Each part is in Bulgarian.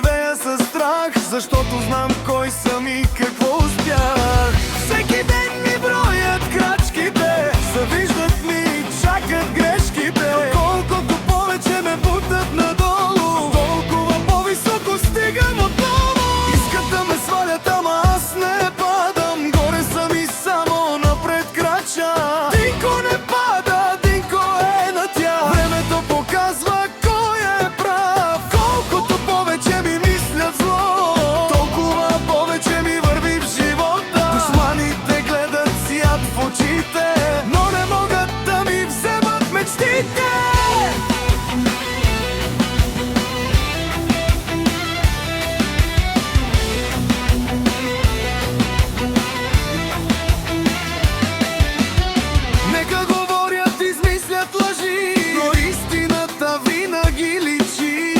живея със страх, защото знам кой съм и какво успях. Всеки ден ми броят крачките, завиждат ми, чакат грешките. Колкото повече ме бутат надолу, толкова по-високо стигам отново. Искат да ме свалят, ама аз не падам. Горе съм и само напред крача. Динко не пада, Динко е на тях. Времето показва кой е прав. Колкото повече ми мислят зло, толкова повече ми върви в живота. Душманите гледат свят в очите, но не могат да ми вземат мечтите. Нека говорят, измислят лъжи, но истината винаги личи.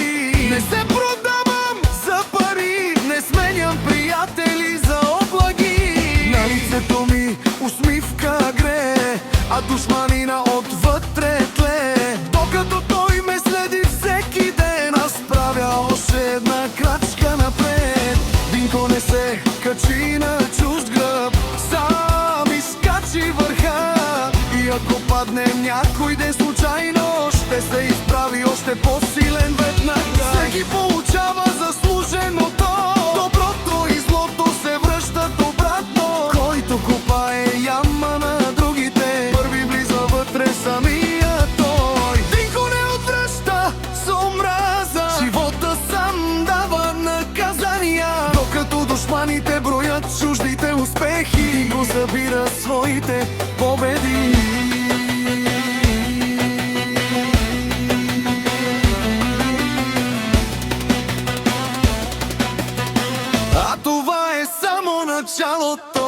Не се продавам за пари, не сменям приятели за облаги. На лицето ми усмивка грее, а душманина отвътре тлее. Докато той ме следи всеки ден, аз правя още една крачка напред. Динко не се качи на чужд гръб, сам изкачи върха. И ако падне някой ден случайно, ще се изправи още по-силен веднага. Всеки получава заслуженото, доброто и злото се връщат обратно. Който копае яма на другите, първи влиза вътре самия той. Динко не отвръща с омраза, живота сам дава наказания. Докато душманите броят чуждите успехи, Динко събира своите победи. А това е само началото.